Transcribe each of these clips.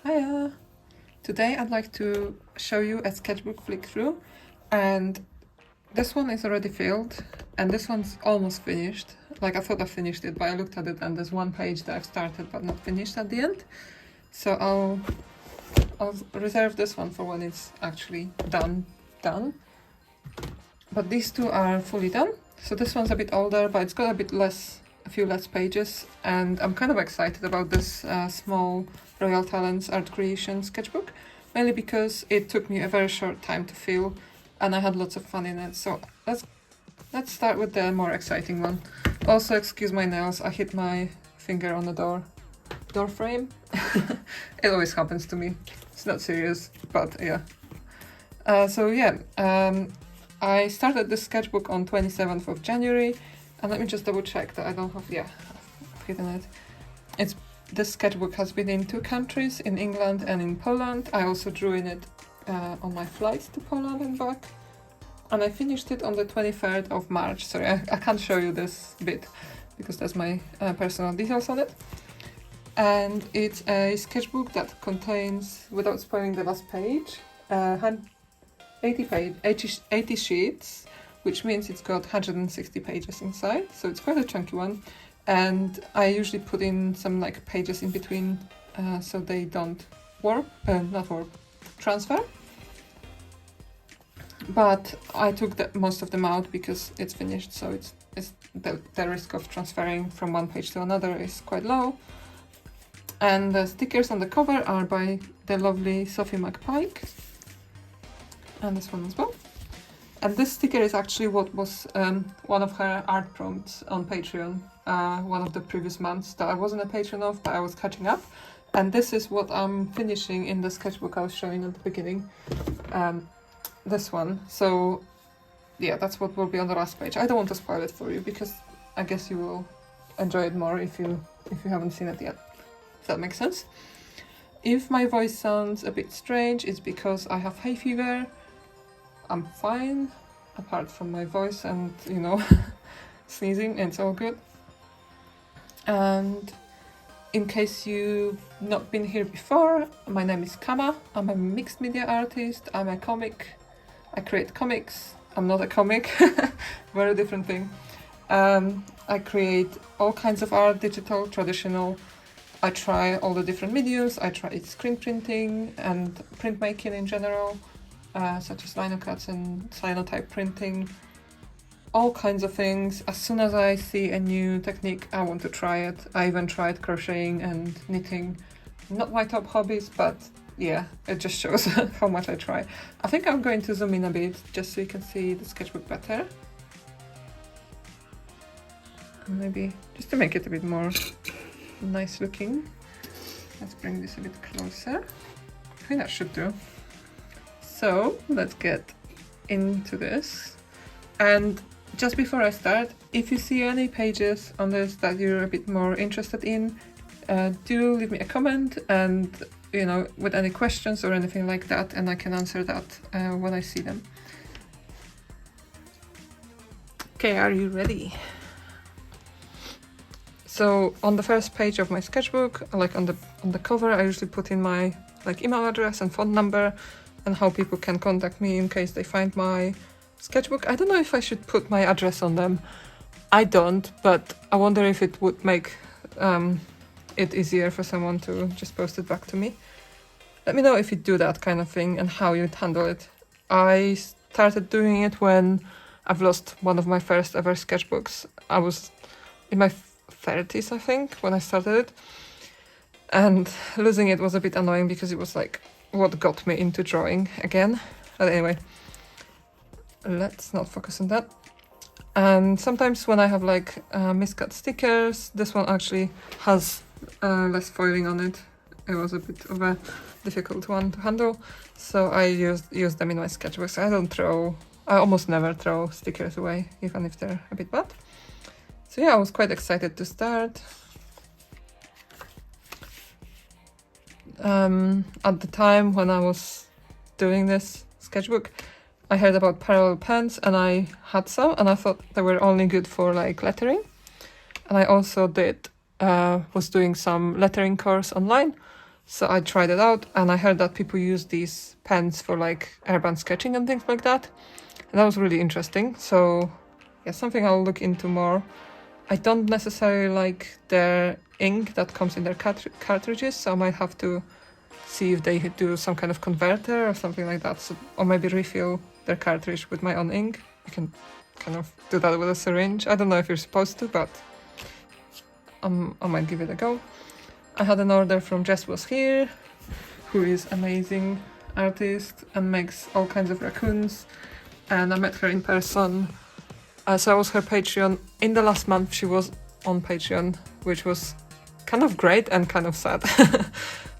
Hiya! Today I'd like to show you a sketchbook flick through, and this one is already filled and this one's almost finished. Like, I thought I finished it, but I looked at it and there's one page that I've started but not finished at the end. So I'll reserve this one for when it's actually done. But these two are fully done. So this one's a bit older, but it's got a few less pages, and I'm kind of excited about this small Royal Talents art creation sketchbook, mainly because it took me a very short time to fill and I had lots of fun in it. So let's start with the more exciting one. Also, excuse my nails, I hit my finger on the door frame. It always happens to me. It's not serious, but yeah. I started this sketchbook on 27th of January, and let me just double check that I don't have, I've hidden it. This sketchbook has been in 2 countries, in England and in Poland. I also drew in it on my flights to Poland and back. And I finished it on the 23rd of March. Sorry, I can't show you this bit because there's my personal details on it. And it's a sketchbook that contains, without spoiling the last page, 80 sheets, which means it's got 160 pages inside, so it's quite a chunky one. And I usually put in some like pages in between so they don't transfer. But I took most of them out because it's finished, so it's the risk of transferring from one page to another is quite low. And the stickers on the cover are by the lovely Sophie McPike, and this one as well. And this sticker is actually what was one of her art prompts on Patreon, one of the previous months that I wasn't a patron of, but I was catching up. And this is what I'm finishing in the sketchbook I was showing at the beginning, this one. So yeah, that's what will be on the last page. I don't want to spoil it for you because I guess you will enjoy it more if you haven't seen it yet. If that makes sense. If my voice sounds a bit strange, it's because I have hay fever. I'm fine, apart from my voice and, sneezing, it's all good. And in case you've not been here before, my name is Kama. I'm a mixed media artist. I'm a comic. I create comics. I'm not a comic. Very different thing. I create all kinds of art, digital, traditional. I try all the different mediums. I try screen printing and printmaking in general, such as linocuts and cyanotype printing. All kinds of things. As soon as I see a new technique, I want to try it. I even tried crocheting and knitting. Not my top hobbies, but yeah, it just shows how much I try. I think I'm going to zoom in a bit just so you can see the sketchbook better. And maybe just to make it a bit more nice looking. Let's bring this a bit closer. I think that should do. So let's get into this. And just before I start, if you see any pages on this that you're a bit more interested in, do leave me a comment and, with any questions or anything like that, and I can answer that when I see them. Okay, are you ready? So on the first page of my sketchbook, like on the cover, I usually put in my email address and phone number and how people can contact me in case they find my sketchbook. I don't know if I should put my address on them. I don't, but I wonder if it would make it easier for someone to just post it back to me. Let me know if you do that kind of thing and how you'd handle it. I started doing it when I've lost one of my first ever sketchbooks. I was in my 30s, I think, when I started it. And losing it was a bit annoying because it was like what got me into drawing again. But anyway, let's not focus on that. And sometimes when I have miscut stickers, this one actually has less foiling on it. It was a bit of a difficult one to handle, so I use them in my sketchbooks. I almost never throw stickers away, even if they're a bit bad. So yeah, I was quite excited to start. At the time when I was doing this sketchbook, I heard about parallel pens and I had some, and I thought they were only good for lettering. And I also was doing some lettering course online, So I tried it out, and I heard that people use these pens for like urban sketching and things like that. And that was really interesting. So yeah, something I'll look into more. I don't necessarily like their ink that comes in their cartridges, so I might have to see if they do some kind of converter or something like that. So, or maybe refill their cartridge with my own ink. You can kind of do that with a syringe. I don't know if you're supposed to, but I might give it a go. I had an order from Jess Was Here, who is amazing artist and makes all kinds of raccoons, and I met her in person. So I was her Patreon. In the last month she was on Patreon, which was kind of great and kind of sad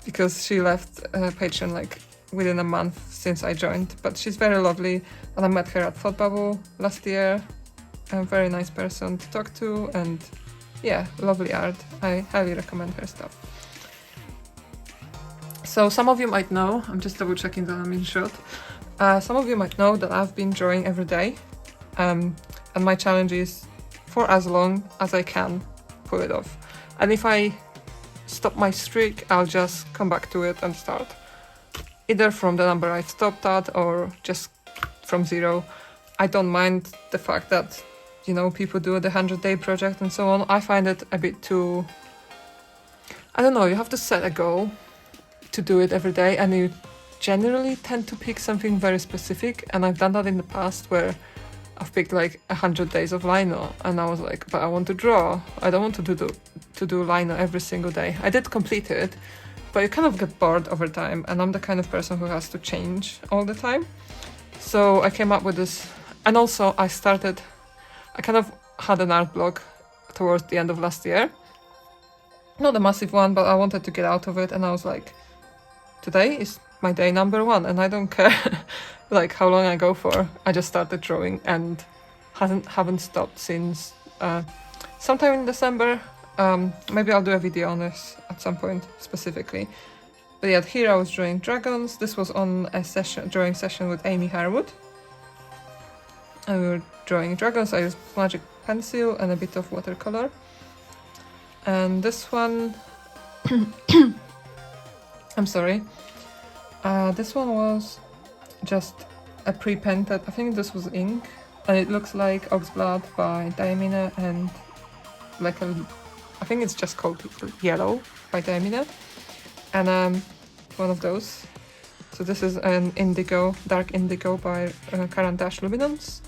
because she left Patreon like within a month since I joined, but she's very lovely, and I met her at Thought Bubble last year. A very nice person to talk to, and yeah, lovely art. I highly recommend her stuff. So some of you might know, I'm just double checking that I'm in shot. Some of you might know that I've been drawing every day, and my challenge is for as long as I can pull it off. And if I stop my streak, I'll just come back to it and start. Either from the number I've stopped at or just from 0. I don't mind the fact that, you know, people do the 100-day project and so on. I find it a bit too, I don't know, you have to set a goal to do it every day, and you generally tend to pick something very specific, and I've done that in the past where I've picked like 100 days of lino, and I was like, but I want to draw. I don't want to do lino every single day. I did complete it, but you kind of get bored over time, and I'm the kind of person who has to change all the time. So I came up with this, and also I kind of had an art block towards the end of last year. Not a massive one, but I wanted to get out of it, and I was like, today is my day number 1, and I don't care like how long I go for. I just started drawing and haven't stopped since sometime in December. Maybe I'll do a video on this at some point specifically. But yeah, here I was drawing dragons. This was on a drawing session with Amy Harwood, and we were drawing dragons. I used magic pencil and a bit of watercolor. And this one I'm sorry, this one was just a pre-painted, I think this was ink, and it looks like Oxblood by Diamina, and like I think it's just called Yellow by Diamina, and one of those. So this is an indigo, dark indigo by Caran-d'Ache Luminance,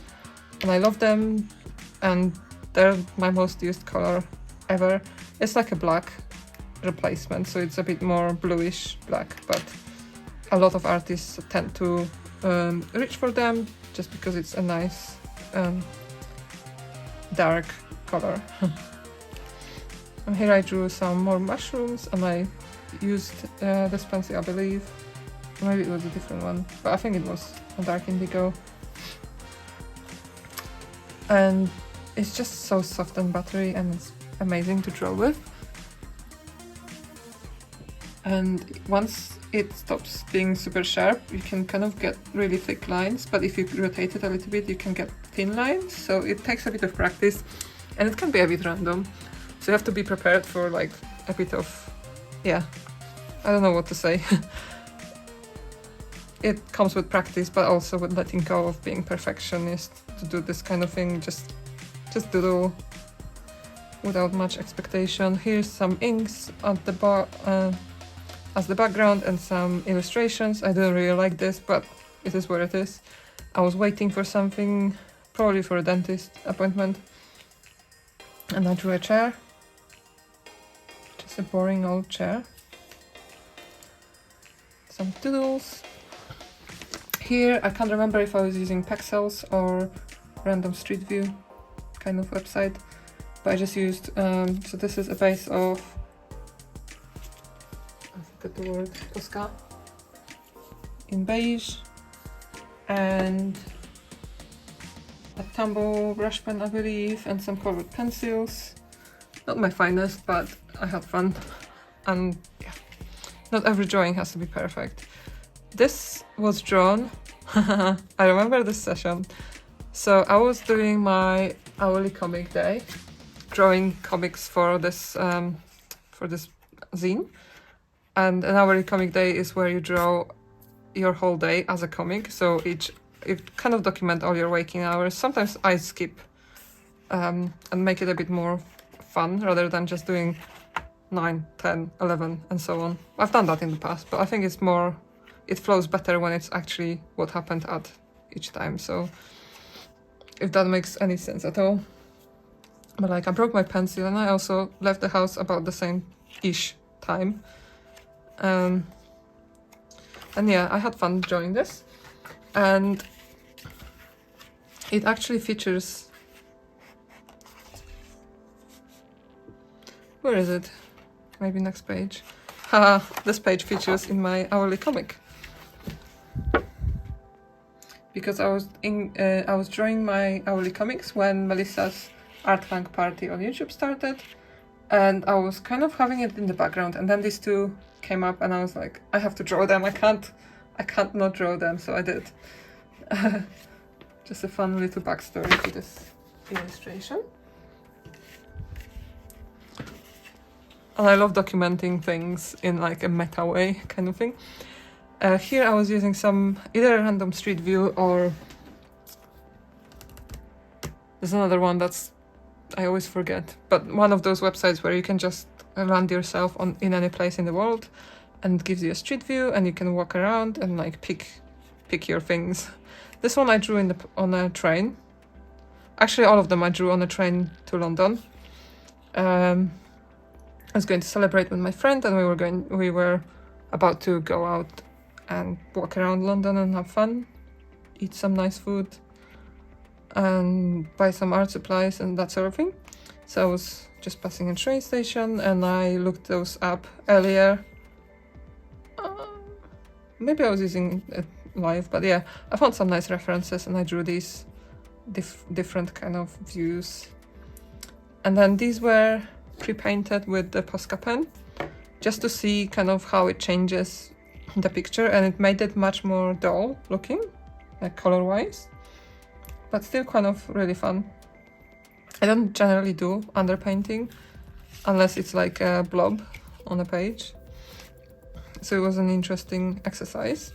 and I love them, and they're my most used color ever. It's like a black replacement, so it's a bit more bluish black, but a lot of artists tend to reach for them just because it's a nice dark color. And here I drew some more mushrooms, and I used this pencil, I believe. Maybe it was a different one, but I think it was a dark indigo. And it's just so soft and buttery, and it's amazing to draw with. And once it stops being super sharp, you can kind of get really thick lines, but if you rotate it a little bit, you can get thin lines. So it takes a bit of practice, and it can be a bit random. So you have to be prepared for like a bit of, yeah, I don't know what to say. It comes with practice, but also with letting go of being perfectionist to do this kind of thing. Just doodle without much expectation. Here's some inks at the bar as the background, and some illustrations. I didn't really like this, but it is what it is. I was waiting for something, probably for a dentist appointment, and I drew a chair. Just a boring old chair. Some doodles. Here, I can't remember if I was using Pexels or Random Street View kind of website, but I just used, so this is a base of, I forgot the word, Tosca, in beige, and a tumble brush pen, I believe, and some colored pencils. Not my finest, but I had fun, and yeah, not every drawing has to be perfect. This was drawn, I remember this session. So I was doing my hourly comic day, drawing comics for this zine, and an hourly comic day is where you draw your whole day as a comic. So you kind of document all your waking hours. Sometimes I skip and make it a bit more fun rather than just doing 9, 10, 11 and so on. I've done that in the past, but I think it flows better when it's actually what happened at each time. So if that makes any sense at all. But like, I broke my pencil and I also left the house about the same-ish time. And yeah, I had fun drawing this. And it actually features... Where is it? Maybe next page. Haha, this page features in my hourly comic. Because I was drawing my hourly comics when Melissa's Art Funk party on YouTube started, and I was kind of having it in the background, and then these two came up and I was like, I have to draw them, I can't not draw them, so I did. Just a fun little backstory to this illustration. And I love documenting things in like a meta way kind of thing. Here I was using either a random street view or there's another one that's I always forget, but one of those websites where you can just land yourself in any place in the world and it gives you a street view and you can walk around and like pick your things. This one I drew on a train. Actually, all of them I drew on a train to London. I was going to celebrate with my friend and we were about to go out and walk around London and have fun, eat some nice food and buy some art supplies and that sort of thing. So I was just passing a train station and I looked those up earlier. Maybe I was using it live, but yeah, I found some nice references and I drew these different kind of views. And then these were pre-painted with the Posca pen, just to see kind of how it changes the picture, and it made it much more dull looking, like color-wise, but still kind of really fun. I don't generally do underpainting unless it's like a blob on a page, so it was an interesting exercise.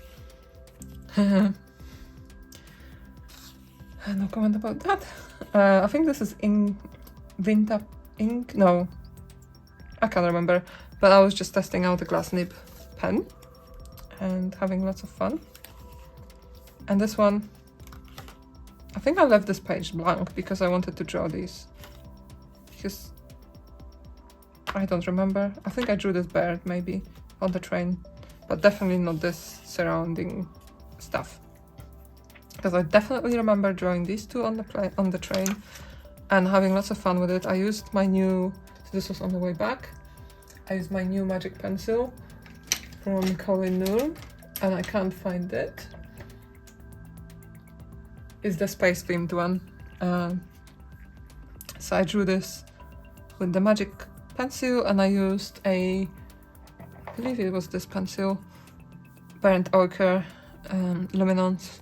No comment about that. I think this is Vinta ink? No, I can't remember, but I was just testing out the glass nib pen and having lots of fun. And this one, I think I left this page blank because I wanted to draw these, because I don't remember. I think I drew this bird maybe on the train, but definitely not this surrounding stuff, because I definitely remember drawing these two on the train and having lots of fun with it. I used my new, so this was on the way back, I used my new magic pencil from Colin Noor, and I can't find it. It's the space themed one. So I drew this with the magic pencil and I used I believe it was this pencil, burnt ochre luminance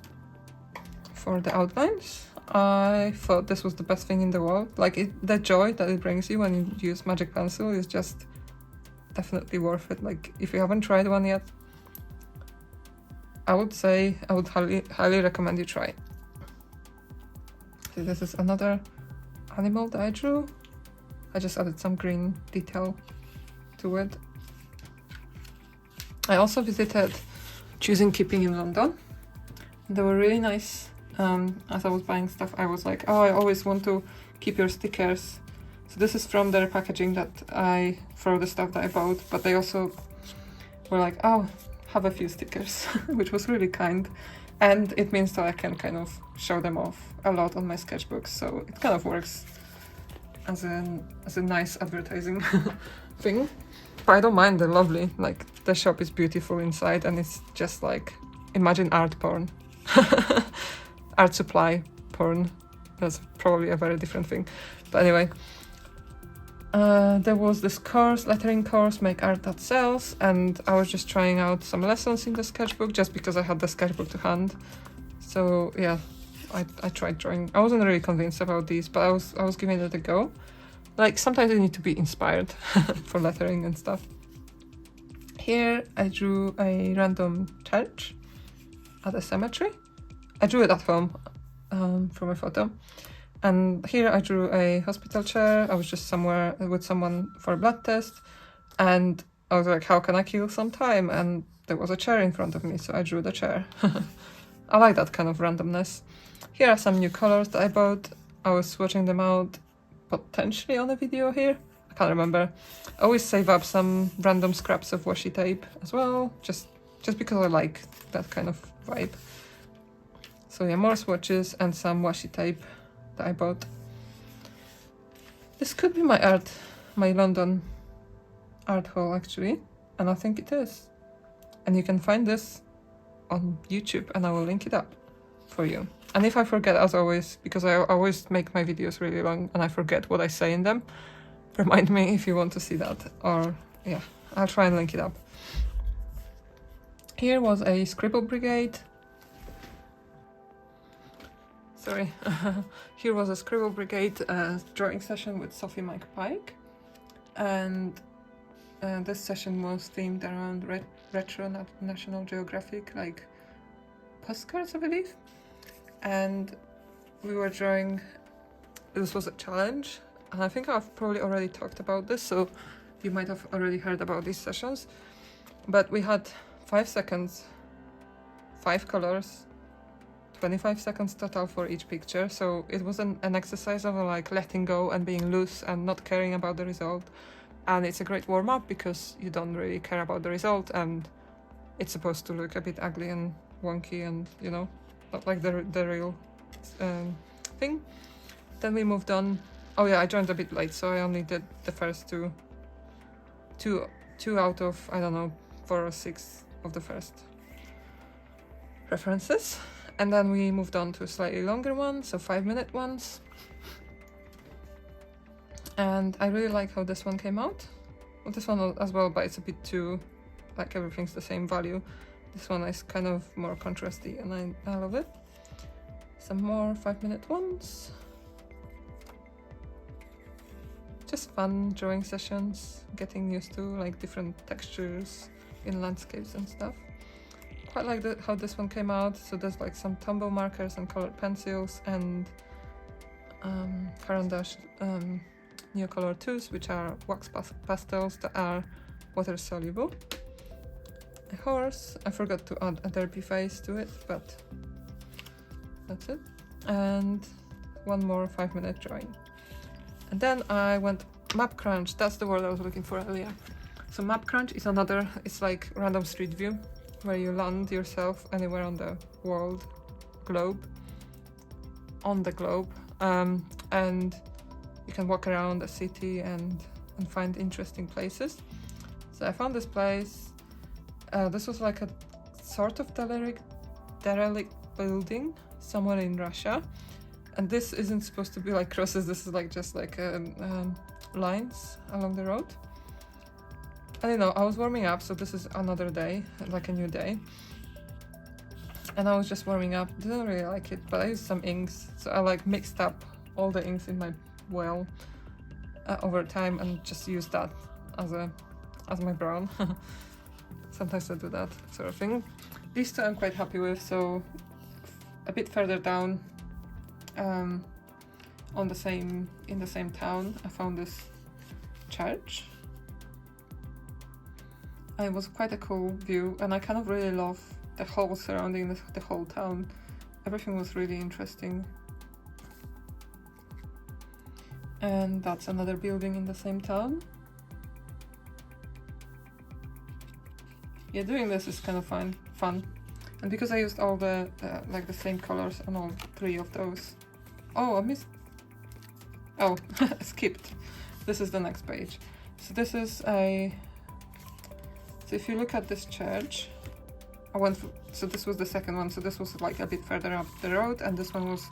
for the outlines. I thought this was the best thing in the world. Like the joy that it brings you when you use magic pencil is just definitely worth it. Like if you haven't tried one yet, I would highly recommend you try. So this is another animal that I drew. I just added some green detail to it. I also visited Choosing Keeping in London. They were really nice. As I was buying stuff, I was like, oh, I always want to keep your stickers. So this is from their packaging that I throw the stuff that I bought, but they also were like, oh, have a few stickers, which was really kind. And it means that I can kind of show them off a lot on my sketchbooks, so it kind of works as a nice advertising thing. But I don't mind, they're lovely. Like, the shop is beautiful inside and it's just like, imagine art porn. Art supply porn. That's probably a very different thing. But anyway, there was this course, lettering course, Make Art That Sells, and I was just trying out some lessons in the sketchbook just because I had the sketchbook to hand. So yeah, I tried drawing. I wasn't really convinced about these, but I was giving it a go. Like, sometimes you need to be inspired for lettering and stuff. Here I drew a random church at a cemetery. I drew it at home from a photo. And here I drew a hospital chair. I was just somewhere with someone for a blood test, and I was like, how can I kill some time? And there was a chair in front of me, so I drew the chair. I like that kind of randomness. Here are some new colors that I bought. I was swatching them out potentially on a video here. I can't remember. I always save up some random scraps of washi tape as well, just because I like that kind of vibe. So yeah, more swatches and some washi tape that I bought. This could be my London art haul actually, and I think it is. And you can find this on YouTube and I will link it up for you. And if I forget, as always, because I always make my videos really long and I forget what I say in them, remind me if you want to see that, or yeah, I'll try and link it up. Here was a Scribble Brigade. Sorry. Here was a Scribble Brigade drawing session with Sophie Mike Pike, and this session was themed around retro National Geographic, like postcards, I believe. And we were drawing, this was a challenge, and I think I've probably already talked about this, so you might have already heard about these sessions. But we had 5 seconds, 5 colors, 25 seconds total for each picture, so it was an exercise of like letting go and being loose and not caring about the result. And it's a great warm-up because you don't really care about the result, and it's supposed to look a bit ugly and wonky and, you know, not like the real thing. Then we moved on. Oh yeah, I joined a bit late, so I only did the first two out of, I don't know, 4 or 6 of the first references. And then we moved on to slightly longer ones, so 5-minute ones. And I really like how this one came out. Well, this one as well, but it's a bit too, like everything's the same value. This one is kind of more contrasty and I love it. Some more 5-minute ones. Just fun drawing sessions, getting used to like different textures in landscapes and stuff. Quite like how this one came out. So there's like some tumble markers and colored pencils and Caran d'Ache Neocolor 2s, which are wax pastels that are water soluble. A horse. I forgot to add a derpy face to it, but that's it. And one more 5-minute drawing. And then I went MapCrunch. That's the word I was looking for earlier. So MapCrunch is another, it's like random street view, where you land yourself anywhere on the world, on the globe, and you can walk around a city and find interesting places. So I found this place. This was like a sort of derelict building somewhere in Russia, and this isn't supposed to be like crosses. This is like just like lines along the road. I don't know, I was warming up, so this is another day, like a new day. And I was just warming up, didn't really like it, but I used some inks. So I like mixed up all the inks in my well over time and just used that as my brown. Sometimes I do that sort of thing. These two I'm quite happy with, so a bit further down in the same town, I found this church. And it was quite a cool view, and I kind of really love the whole surrounding the whole town. Everything was really interesting. And that's another building in the same town. Yeah, doing this is kind of fun. And because I used all the like the same colors on all 3 of those. Oh, I missed. Oh, skipped. This is the next page. So this is a. So if you look at this church, so this was the second one, so this was like a bit further up the road, and this one was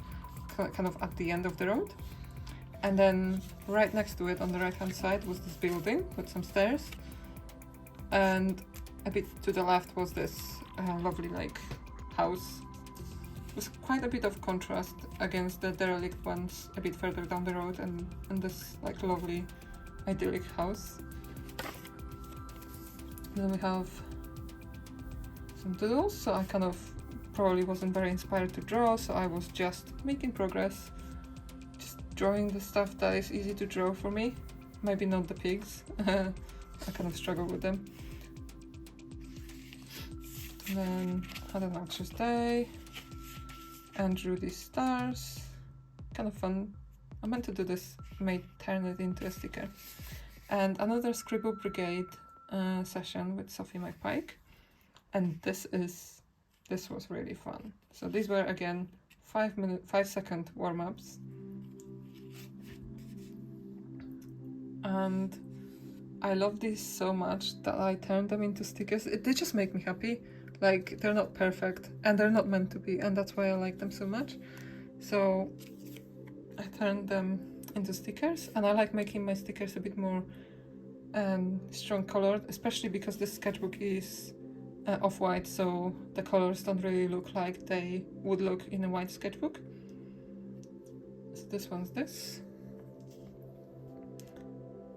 kind of at the end of the road. And then right next to it on the right hand side was this building with some stairs, and a bit to the left was this lovely like house. It was quite a bit of contrast against the derelict ones a bit further down the road, and this like lovely idyllic house. Then we have some doodles, so I kind of probably wasn't very inspired to draw, so I was just making progress, just drawing the stuff that is easy to draw for me. Maybe not the pigs, I kind of struggle with them. And then had an anxious day and drew these stars, kind of fun. I meant to do this, may turn it into a sticker. And another Scribble Brigade session with Sophie McPike, and this was really fun. So these were again 5-second warm-ups, and I love these so much that I turned them into stickers. They just make me happy. Like, they're not perfect and they're not meant to be, and that's why I like them so much. So I turned them into stickers, and I like making my stickers a bit more strong colored, especially because this sketchbook is off-white, so the colors don't really look like they would look in a white sketchbook. So this one's this.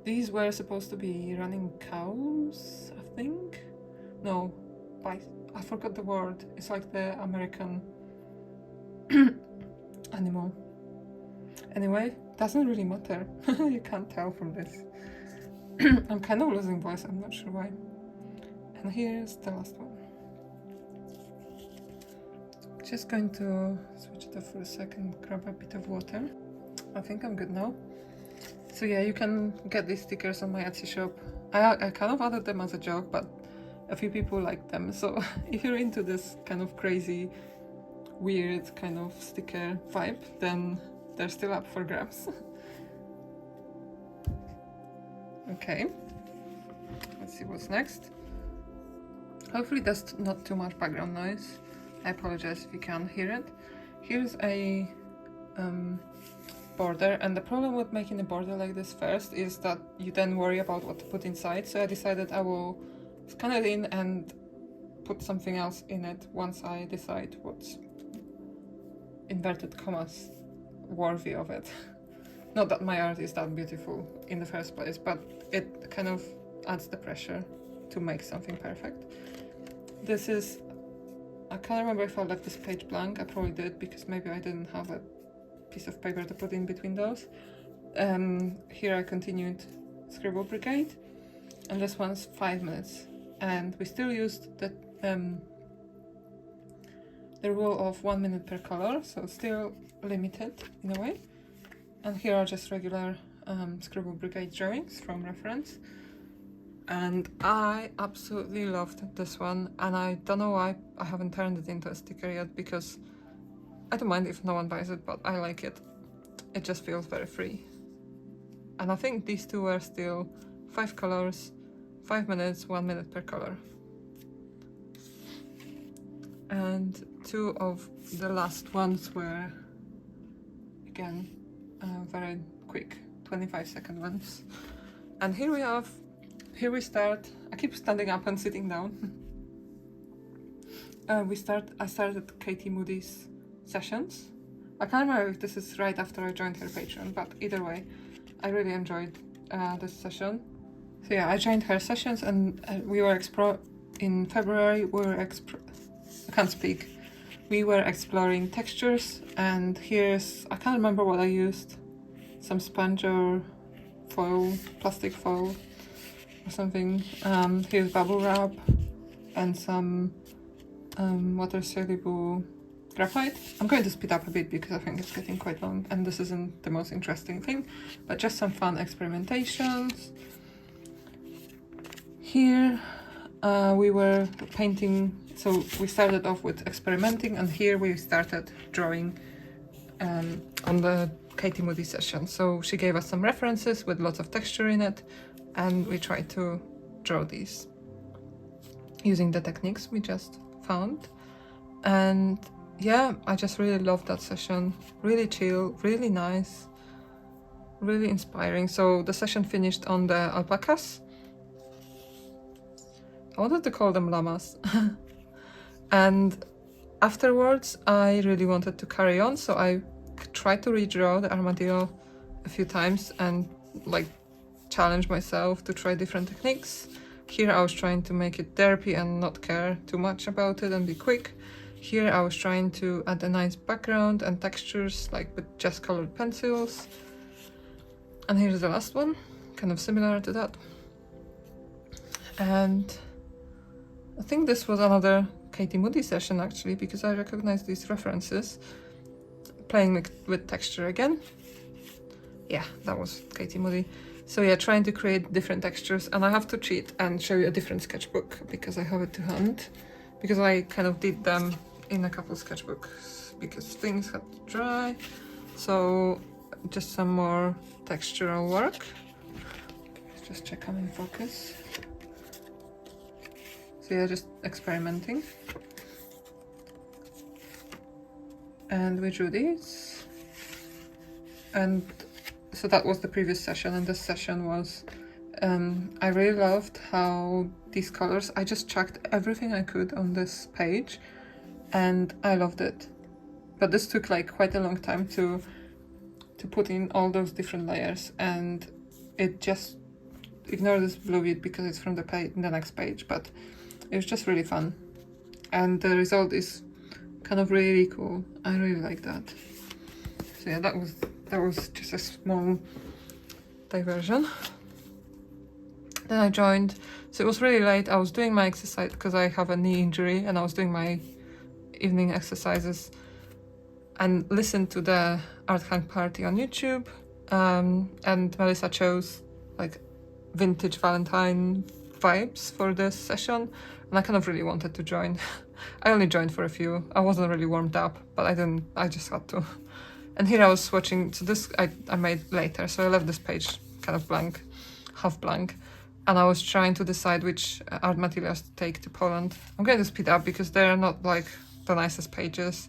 These were supposed to be running cows, I think. No, I forgot the word. It's like the American animal. Anyway, doesn't really matter. You can't tell from this. I'm kind of losing voice, I'm not sure why. And here's the last one. Just going to switch it off for a second, grab a bit of water. I think I'm good now. So yeah, you can get these stickers on my Etsy shop. I kind of added them as a joke, but a few people like them. So if you're into this kind of crazy, weird kind of sticker vibe, then they're still up for grabs. Okay, let's see what's next. Hopefully there's not too much background noise. I apologize if you can't hear it. Here's a border, and the problem with making a border like this first is that you then worry about what to put inside, so I decided I will scan it in and put something else in it once I decide what's, inverted commas, worthy of it. Not that my art is that beautiful in the first place, but it kind of adds the pressure to make something perfect. This is, I can't remember if I left this page blank. I probably did, because maybe I didn't have a piece of paper to put in between those. Here I continued Scribble Brigade, and this one's 5 minutes, and we still used the rule of 1 minute per color, so still limited in a way. And here are just regular Scribble Brigade drawings from reference. And I absolutely loved this one, and I don't know why I haven't turned it into a sticker yet, because I don't mind if no one buys it, but I like it. It just feels very free. And I think these two were still 5 colors, 5 minutes, 1 minute per color. And 2 of the last ones were, again, very quick, 25-second ones. And here we start. I keep standing up and sitting down. I started Katie Moody's sessions. I can't remember if this is right after I joined her Patreon, but either way, I really enjoyed this session. So yeah, I joined her sessions, and we were in February. I can't speak. We were exploring textures, and here's, I can't remember what I used, some sponge or foil, plastic foil or something. Here's bubble wrap and some water soluble graphite. I'm going to speed up a bit because I think it's getting quite long and this isn't the most interesting thing, but just some fun experimentations. Here we were painting, so we started off with experimenting, and here we started drawing on the Katie Moody session. So she gave us some references with lots of texture in it, and we tried to draw these using the techniques we just found. And yeah, I just really loved that session. Really chill, really nice, really inspiring. So the session finished on the alpacas. I wanted to call them llamas. And afterwards I really wanted to carry on, so I tried to redraw the armadillo a few times and like challenge myself to try different techniques. Here I was trying to make it derpy and not care too much about it and be quick. Here I was trying to add a nice background and textures, like with just colored pencils. And here's the last one, kind of similar to that. And I think this was another Katie Moody session actually, because I recognize these references. Playing with texture again. Yeah, that was Katie Moody. So yeah, trying to create different textures, and I have to cheat and show you a different sketchbook because I have it to hand. Because I kind of did them in a couple sketchbooks because things had to dry. So just some more textural work. Let's just check I'm in focus. So yeah, just experimenting. And we drew these. And so that was the previous session, and this session was, I really loved how these colors, I just chucked everything I could on this page, and I loved it. But this took like quite a long time to put in all those different layers, and it just, ignore this blue bit because it's from the page, the next page, but it was just really fun. And the result is kind of really cool. I really like that. So yeah, that was just a small diversion. Then I joined, so it was really late. I was doing my exercise because I have a knee injury, and I was doing my evening exercises and listened to the Art Hang Party on YouTube. And Melissa chose like vintage Valentine vibes for this session, and I kind of really wanted to join. I only joined for a few. I wasn't really warmed up, but I just had to. And here I was swatching, so this I made later, so I left this page kind of blank, half blank, and I was trying to decide which art materials to take to Poland. I'm going to speed up because they're not like the nicest pages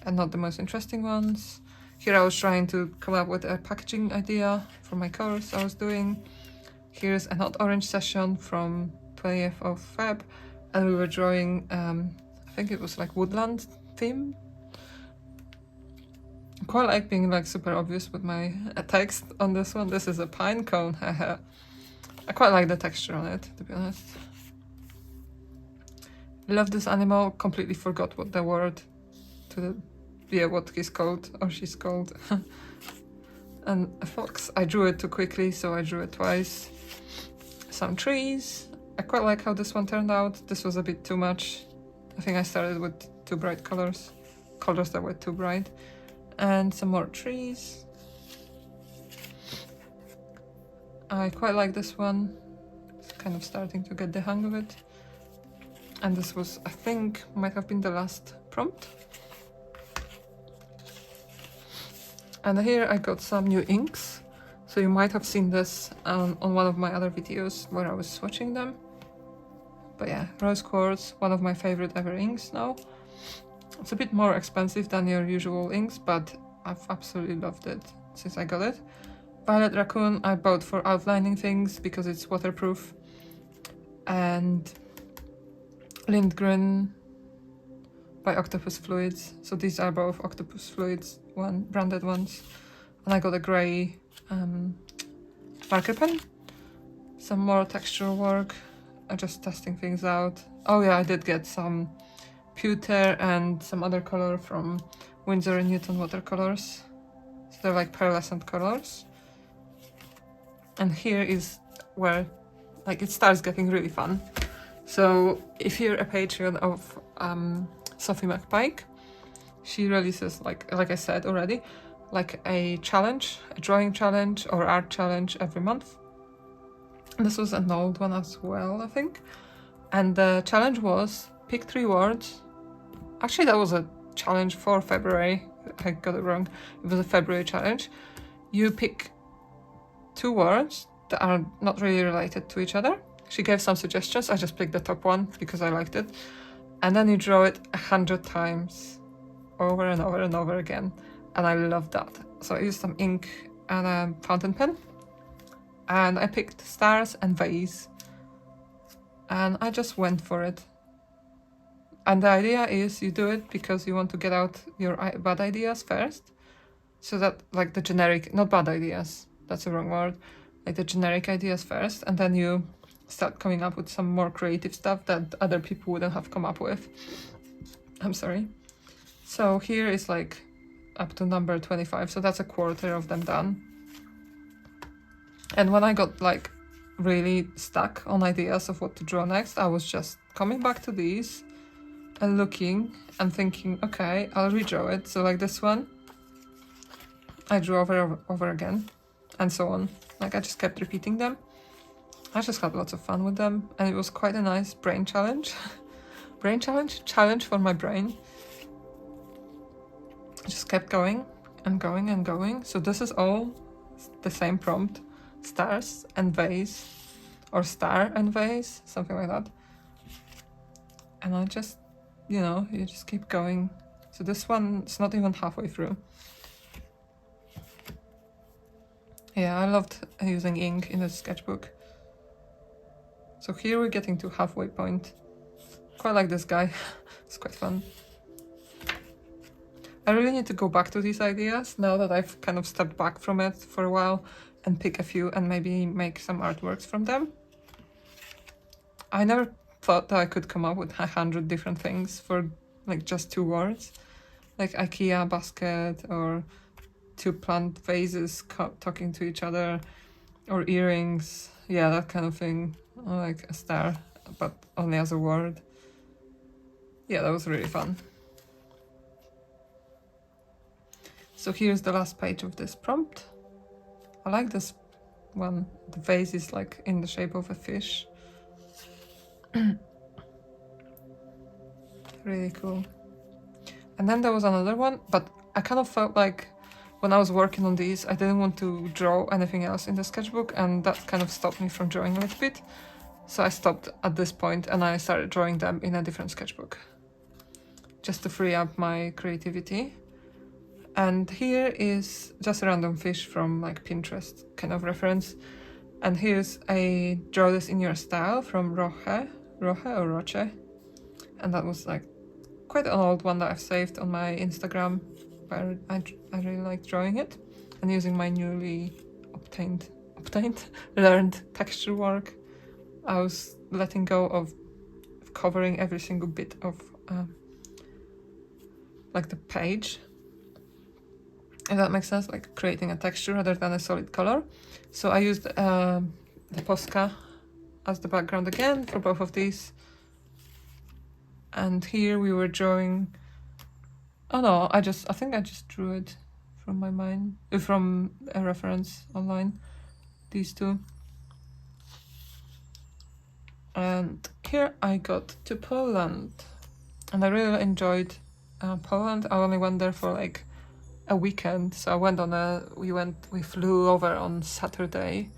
and not the most interesting ones. Here I was trying to come up with a packaging idea for my course I was doing. Here's a Not Orange session from 20th of Feb, and we were drawing, I think it was like woodland theme. I quite like being like super obvious with my text on this one. This is a pine cone, haha. I quite like the texture on it, to be honest. Love this animal, completely forgot what the word what he's called or she's called. And a fox, I drew it too quickly, so I drew it twice. Some trees. I quite like how this one turned out. This was a bit too much. I think I started with too bright colors that were too bright. And some more trees. I quite like this one. It's kind of starting to get the hang of it. And this was, I think, might have been the last prompt. And here I got some new inks. So you might have seen this on one of my other videos where I was swatching them. But yeah, Rose Quartz, one of my favorite ever inks now. It's a bit more expensive than your usual inks, but I've absolutely loved it since I got it. Violet Raccoon I bought for outlining things because it's waterproof. And Lindgren by Octopus Fluids. So these are both Octopus Fluids branded ones. And I got a grey marker pen. Some more textural work. I'm just testing things out. Oh yeah, I did get some pewter and some other color from Winsor & Newton watercolors. So they're like pearlescent colors. And here is where like it starts getting really fun. So if you're a patron of Sophie McPike, she releases, like I said already, like a challenge, a drawing challenge or art challenge every month. This was an old one as well, I think. And the challenge was pick 3 words. Actually, that was a challenge for February. I got it wrong. It was a February challenge. You pick 2 words that are not really related to each other. She gave some suggestions. I just picked the top one because I liked it. And then you draw it 100 times over and over and over again. And I love that. So I used some ink and a fountain pen. And I picked stars and vase. And I just went for it. And the idea is you do it because you want to get out your bad ideas first. So that, like the generic, not bad ideas, that's the wrong word. Like the generic ideas first. And then you start coming up with some more creative stuff that other people wouldn't have come up with. I'm sorry. So here is like up to number 25, so that's a quarter of them done. And when I got like really stuck on ideas of what to draw next, I was just coming back to these and looking and thinking, okay, I'll redraw it. So like this one, I drew over again, and so on. Like I just kept repeating them. I just had lots of fun with them, and it was quite a nice brain challenge. Challenge for my brain. I just kept going and going and going. So this is all the same prompt, stars and vase, or star and vase, something like that. And I just, you know, you just keep going. So this one's not even halfway through. Yeah, I loved using ink in the sketchbook. So here we're getting to halfway point. Quite like this guy. It's quite fun. I really need to go back to these ideas now that I've kind of stepped back from it for a while and pick a few and maybe make some artworks from them. I never thought that I could come up with 100 different things for like just 2 words. Like IKEA basket, or 2 plant vases talking to each other, or earrings. Yeah, that kind of thing. Or like a star, but only as a word. Yeah, that was really fun. So here's the last page of this prompt. I like this one. The vase is like in the shape of a fish. Really cool. And then there was another one, but I kind of felt like when I was working on these, I didn't want to draw anything else in the sketchbook, and that kind of stopped me from drawing a little bit. So I stopped at this point and I started drawing them in a different sketchbook, just to free up my creativity. And here is just a random fish from like Pinterest kind of reference. And here's a draw this in your style from Roche. And that was like quite an old one that I've saved on my Instagram. But I really like drawing it and using my newly learned texture work. I was letting go of covering every single bit of like the page. If that makes sense, like creating a texture rather than a solid color. So I used the Posca as the background again for both of these. And here we were drawing. Oh no, I think I just drew it from my mind, from a reference online. These 2. And here I got to Poland, and I really enjoyed Poland. I only went there for like a weekend, so I went on we flew over on Saturday,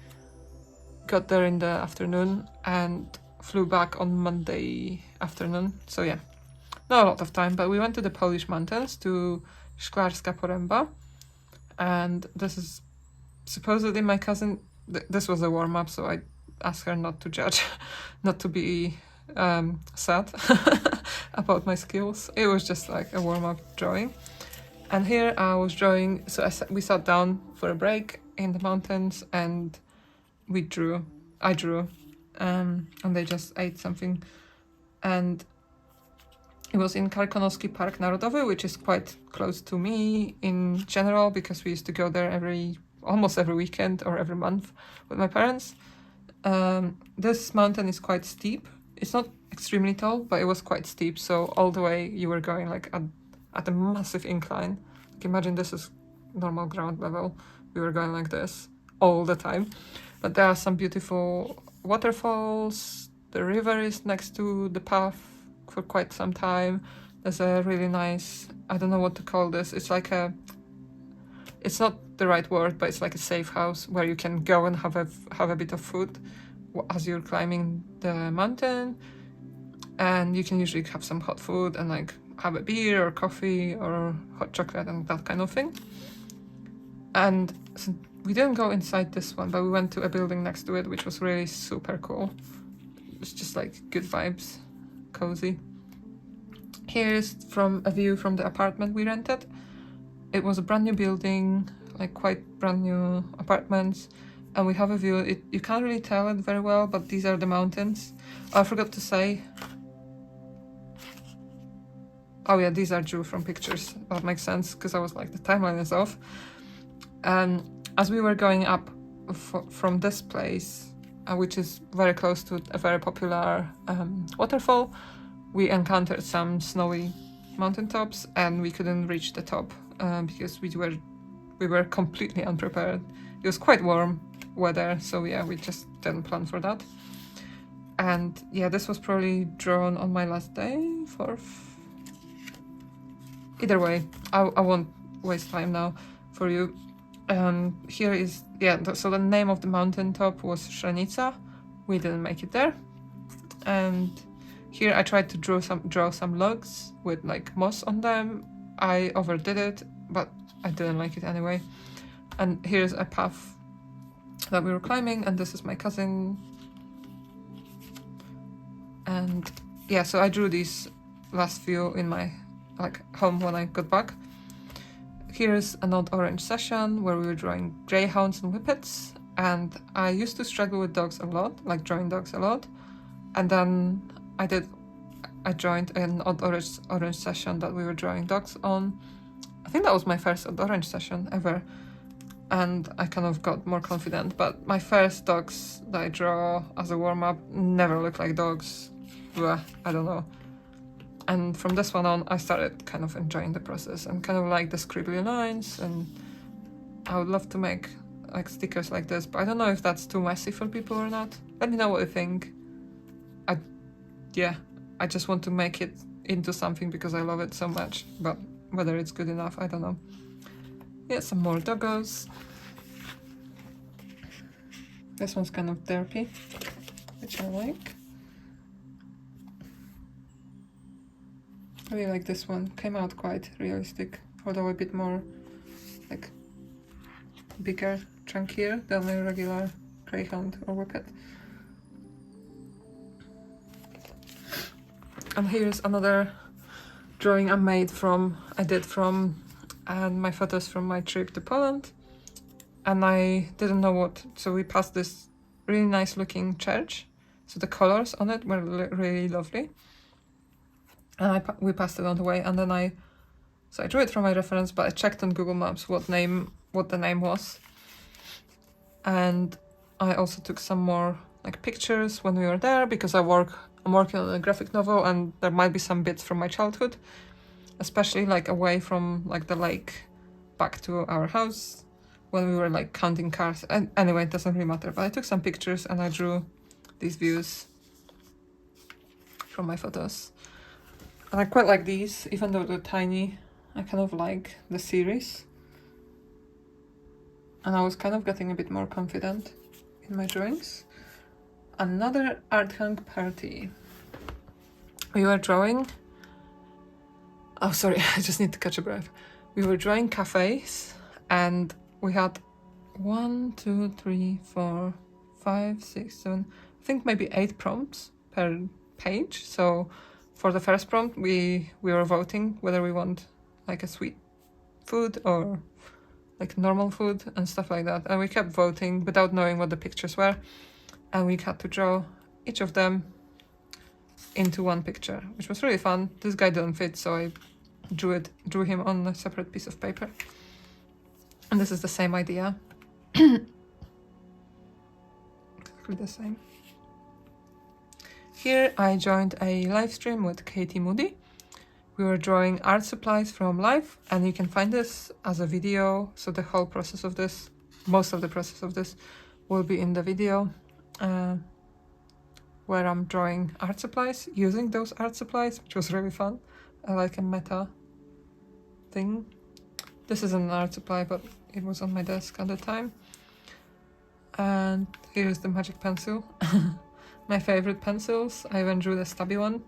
got there in the afternoon, and flew back on Monday afternoon. So yeah, not a lot of time, but we went to the Polish mountains, to Szklarska Poręba, and this is supposedly my cousin. This was a warm-up, so I asked her not to judge, not to be sad about my skills. It was just like a warm-up drawing. And here I was drawing, so we sat down for a break in the mountains and I drew, and they just ate something. And it was in Karkonoski Park Narodowy, which is quite close to me in general, because we used to go there almost every weekend or every month with my parents. This mountain is quite steep. It's not extremely tall, but it was quite steep, so all the way you were going like at a massive incline. Like imagine this is normal ground level. We were going like this all the time. But there are some beautiful waterfalls. The river is next to the path for quite some time. There's a really nice, I don't know what to call this. It's like it's not the right word, but it's like a safe house where you can go and have a bit of food as you're climbing the mountain. And you can usually have some hot food and like have a beer or coffee or hot chocolate and that kind of thing. And so we didn't go inside this one, but we went to a building next to it, which was really super cool. It's just like good vibes, cozy. Here's from a view from the apartment we rented. It was a brand new building, like quite brand new apartments. and we have a view. You can't really tell it very well, but these are the mountains. I forgot to say. Oh yeah, these are drew from pictures. That makes sense, because I was like, the timeline is off. And as we were going up from this place, which is very close to a very popular waterfall, we encountered some snowy mountaintops, and we couldn't reach the top because we were completely unprepared. It was quite warm weather, so yeah, we just didn't plan for that. And yeah, this was probably drawn on my last day, 4th. Either way, I won't waste time now for you. Here is, yeah, so the name of the mountaintop was Shrenica. We didn't make it there. And here I tried to draw some logs with like moss on them. I overdid it, but I didn't like it anyway. And here's a path that we were climbing, and this is my cousin. And yeah, so I drew these last few in my home when I got back. Here's an old Orange session where we were drawing greyhounds and whippets, and I used to struggle with dogs a lot, like drawing dogs a lot. And then I joined an odd orange session that we were drawing dogs on. I think that was my first odd orange session ever, and I kind of got more confident. But my first dogs that I draw as a warm-up never look like dogs. Blah, I don't know. And from this one on, I started kind of enjoying the process and kind of like the scribbly lines, and I would love to make like stickers like this, but I don't know if that's too messy for people or not. Let me know what you think. I just want to make it into something because I love it so much, but whether it's good enough, I don't know. Yeah, some more doggos. This one's kind of derpy, which I like. I really like this one. Came out quite realistic, although a bit more like bigger, chunkier than a regular greyhound or whippet. And here's another drawing I did from my photos from my trip to Poland. And I didn't know what, so we passed this really nice looking church. So the colors on it were really lovely. And we passed it on the way, and then I drew it from my reference, but I checked on Google Maps what the name was. And I also took some more like pictures when we were there, because I'm working on a graphic novel, and there might be some bits from my childhood, especially like away from like the lake back to our house when we were like counting cars. And anyway, it doesn't really matter, but I took some pictures and I drew these views from my photos. And I quite like these, even though they're tiny. I kind of like the series. And I was kind of getting a bit more confident in my drawings. Another art hang party. We were drawing... Oh, sorry, I just need to catch a breath. We were drawing cafes, and we had 1, 2, 3, 4, 5, 6, 7, I think maybe 8 prompts per page. So for the first prompt, we were voting whether we want like a sweet food or like normal food and stuff like that. And we kept voting without knowing what the pictures were. And we had to draw each of them into one picture, which was really fun. This guy didn't fit, so I drew him on a separate piece of paper. And this is the same idea. Exactly the same. Here I joined a live stream with Katie Moody. We were drawing art supplies from life, and you can find this as a video. So the whole process of this, most of the process of this, will be in the video where I'm drawing art supplies, using those art supplies, which was really fun. I like a meta thing. This isn't an art supply, but it was on my desk at the time. And here's the magic pencil. My favorite pencils. I even drew the stubby one.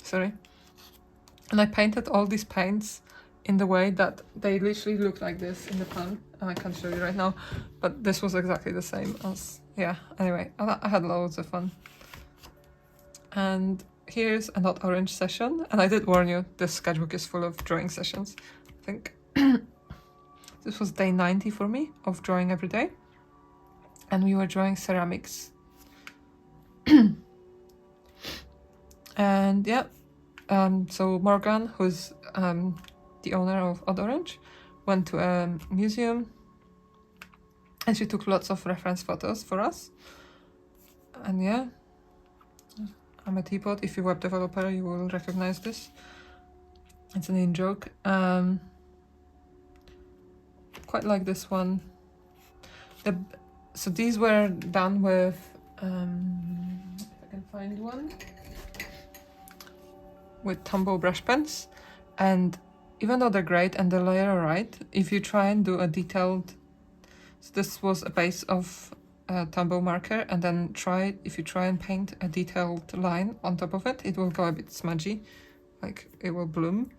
Sorry. And I painted all these paints in the way that they literally look like this in the pan. And I can't show you right now, but this was exactly the same as, yeah, anyway, I had loads of fun. And here's a not orange session. And I did warn you, this sketchbook is full of drawing sessions, I think. This was day 90 for me of drawing every day. and we were drawing ceramics. And yeah, so Morgan, who's the owner of Odd Orange, went to a museum and she took lots of reference photos for us. And yeah, I'm a teapot. If you're a web developer, you will recognize this. It's an in-joke. Quite like this one. So these were done with, if I can find one, with Tombow brush pens. And even though they're great and the layer are right, if you try and do a detailed, so this was a base of Tombow marker, and then if you try and paint a detailed line on top of it, it will go a bit smudgy, like it will bloom.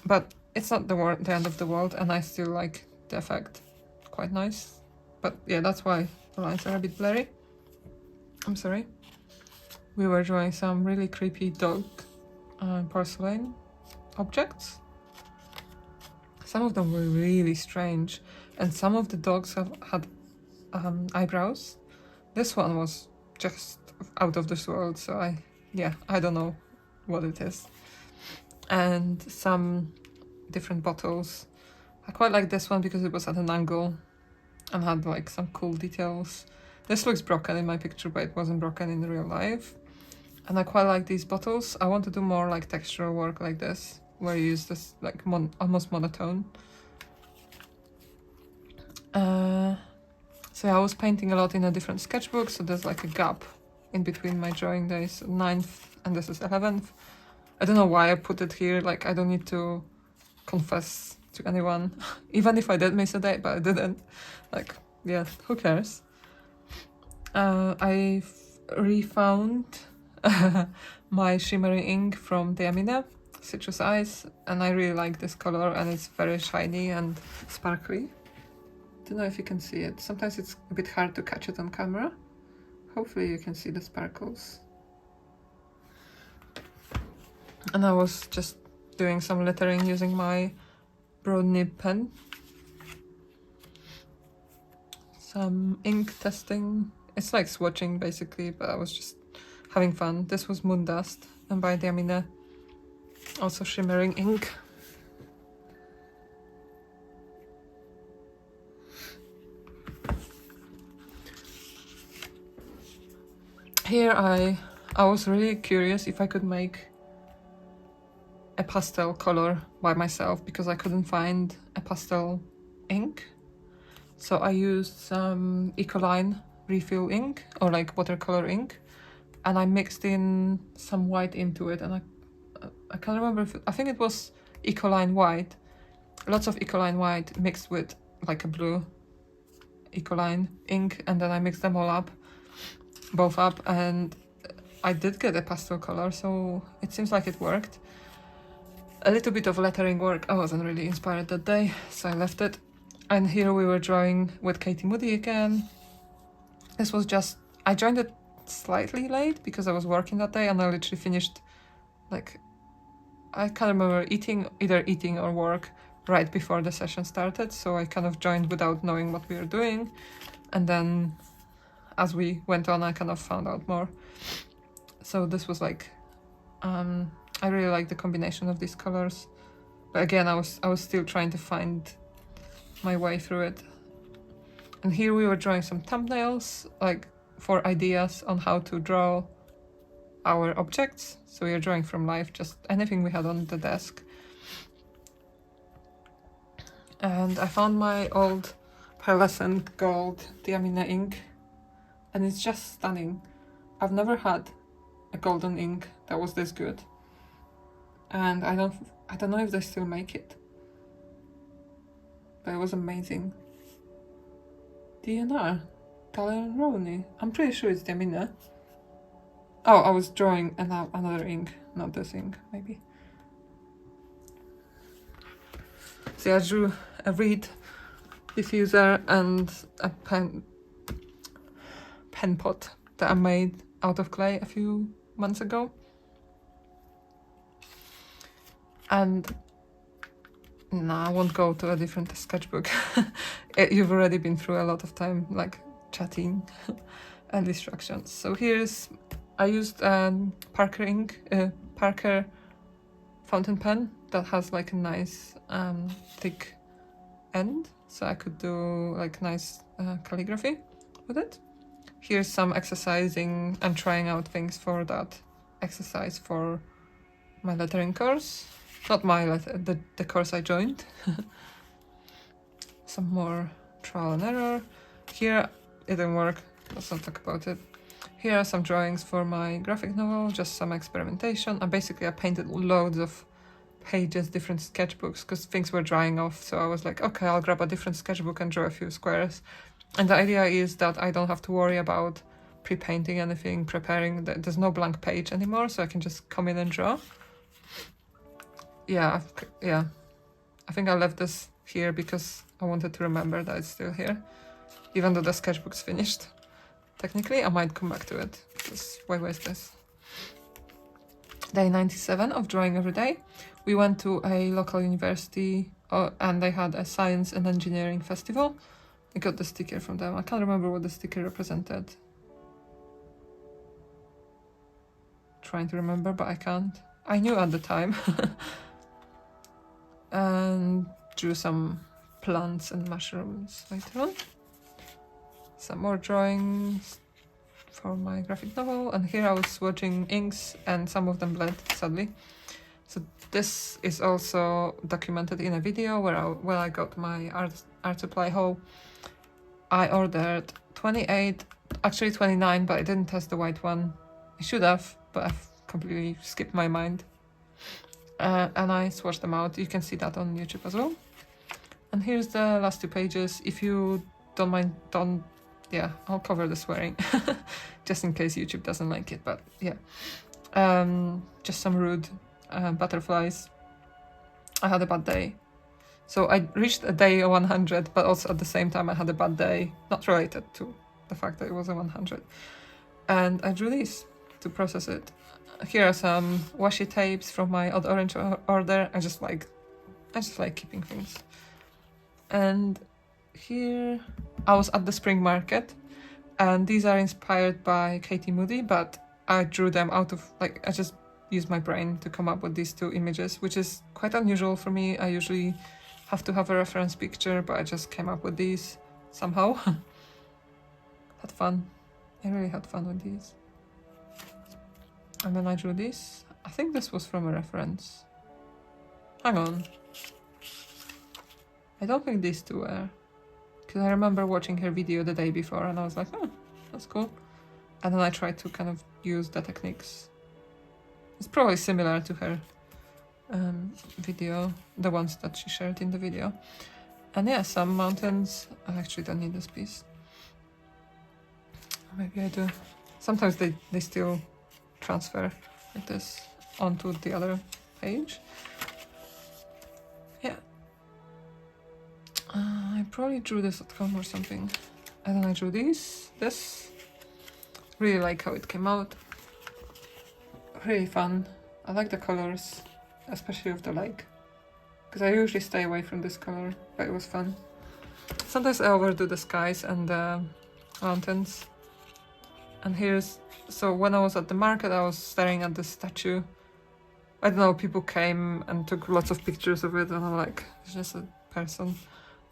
But it's not the end of the world, and I still like the effect. Quite nice. But yeah, that's why the lines are a bit blurry. I'm sorry. We were drawing some really creepy dog porcelain objects. Some of them were really strange, and some of the dogs had eyebrows. This one was just out of this world, so I don't know what it is. And some different bottles. I quite like this one because it was at an angle and had like some cool details. This looks broken in my picture, but it wasn't broken in real life. And I quite like these bottles. I want to do more like textural work like this, where you use this like almost monotone. So yeah, I was painting a lot in a different sketchbook, so there's like a gap in between my drawing days, 9th and this is 11th. I don't know why I put it here, like I don't need to confess to anyone, even if I did miss a day, but I didn't. Like, yeah, who cares? I refound my shimmery ink from Diamine, Citrus Ice, and I really like this color, and it's very shiny and sparkly. Don't know if you can see it. Sometimes it's a bit hard to catch it on camera. Hopefully you can see the sparkles. And I was just doing some lettering using my broad nib pen. Some ink testing. It's like swatching basically, but I was just having fun. This was Moon Dust and by Diamine. Also shimmering ink. Here I was really curious if I could make a pastel color by myself because I couldn't find a pastel ink. So I used some Ecoline refill ink or like watercolor ink, and I mixed in some white into it, and I can't remember I think it was Ecoline white. Lots of Ecoline white mixed with like a blue Ecoline ink, and then I mixed them all up. Both up, and I did get a pastel color, so it seems like it worked. A little bit of lettering work, I wasn't really inspired that day, so I left it. And here we were drawing with Katie Moody again. This was just, I joined it slightly late because I was working that day, and I literally finished, like, I can't remember either eating or work right before the session started, so I kind of joined without knowing what we were doing. And then as we went on, I kind of found out more. So this was like, I really like the combination of these colors. But again, I was still trying to find my way through it. And here we were drawing some thumbnails, like for ideas on how to draw our objects. So we were drawing from life, just anything we had on the desk. And I found my old pearlescent gold Diamine ink. And it's just stunning. I've never had a golden ink that was this good. And I don't know if they still make it. But it was amazing. DNR. Taler and Roney. I'm pretty sure it's Diamine. Oh, I was drawing another ink, not this ink, maybe. So I drew a reed diffuser and a pen pot that I made out of clay a few months ago. And no, I won't go to a different sketchbook. You've already been through a lot of time like chatting and distractions. So here's, I used Parker fountain pen that has like a nice thick end, so I could do like nice calligraphy with it. Here's some exercising and trying out things for that exercise for my lettering course. Not my the course I joined. Some more trial and error. Here it didn't work, let's not talk about it. Here are some drawings for my graphic novel, just some experimentation. And basically I painted loads of pages, different sketchbooks, because things were drying off. So I was like, okay, I'll grab a different sketchbook and draw a few squares. And the idea is that I don't have to worry about pre-painting anything, preparing. There's no blank page anymore, so I can just come in and draw. Yeah, I think I left this here because I wanted to remember that it's still here. Even though the sketchbook's finished. Technically, I might come back to it. Because why waste this? Day 97 of drawing every day. We went to a local university and they had a science and engineering festival. I got the sticker from them. I can't remember what the sticker represented. Trying to remember, but I can't. I knew at the time. And drew some plants and mushrooms later on. Some more drawings for my graphic novel, and here I was swatching inks and some of them bled, sadly. So this is also documented in a video where I got my art supply haul. I ordered 28, actually 29, but I didn't test the white one. I should have, but I've completely skipped my mind. And I swatched them out. You can see that on YouTube as well. And here's the last 2 pages. If you don't mind, yeah, I'll cover the swearing just in case YouTube doesn't like it, but yeah. Just some rude butterflies. I had a bad day. So I reached a day 100, but also at the same time I had a bad day, not related to the fact that it was a 100. And I drew these to process it. Here are some washi tapes from my Odd Orange order. I just like keeping things. And here I was at the spring market, and these are inspired by Katie Moody, but I drew them out of, like, I just used my brain to come up with these 2 images, which is quite unusual for me. I usually have to have a reference picture, but I just came up with these somehow. Had fun. I really had fun with these. And then I drew this. I think this was from a reference. Hang on. I don't think these 2 were. Because I remember watching her video the day before and I was like, oh, that's cool. And then I tried to kind of use the techniques. It's probably similar to her video, the ones that she shared in the video. And yeah, some mountains. I actually don't need this piece. Maybe I do. Sometimes they still transfer like this onto the other page. Yeah. I probably drew this at home or something. And then I drew this. Really like how it came out. Really fun. I like the colors, especially of the lake. Because I usually stay away from this color, but it was fun. Sometimes I overdo the skies and the mountains. And here's, so when I was at the market, I was staring at this statue. I don't know, people came and took lots of pictures of it, and I'm like, it's just a person.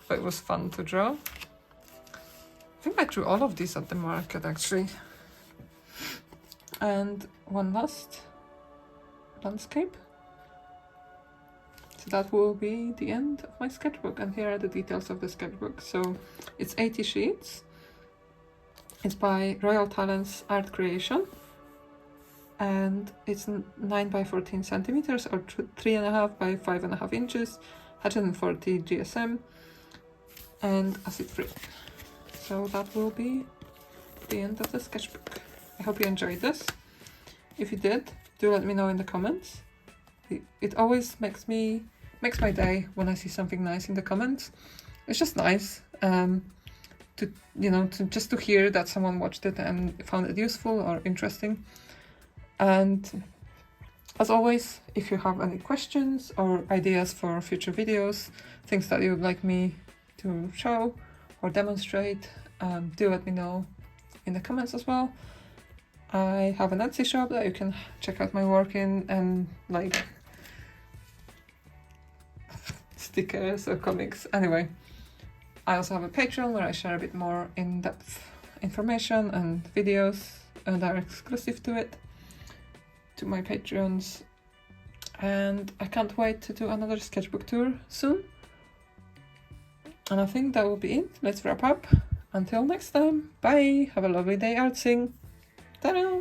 But it was fun to draw. I think I drew all of these at the market, actually. And one last landscape. So that will be the end of my sketchbook, and here are the details of the sketchbook. So it's 80 sheets. It's by Royal Talents Art Creation, and it's 9 by 14 centimeters or 3.5 by 5.5 inches, 140 GSM, and acid free. So that will be the end of the sketchbook. I hope you enjoyed this. If you did, do let me know in the comments. It always makes my day when I see something nice in the comments. It's just nice to hear that someone watched it and found it useful or interesting. And as always, if you have any questions or ideas for future videos, things that you would like me to show or demonstrate, do let me know in the comments as well. I have an Etsy shop that you can check out my work in, and like stickers or comics. Anyway, I also have a Patreon where I share a bit more in-depth information and videos that are exclusive to it, to my Patreons. And I can't wait to do another sketchbook tour soon. And I think that will be it. Let's wrap up. Until next time, bye! Have a lovely day artsing! Ta-da!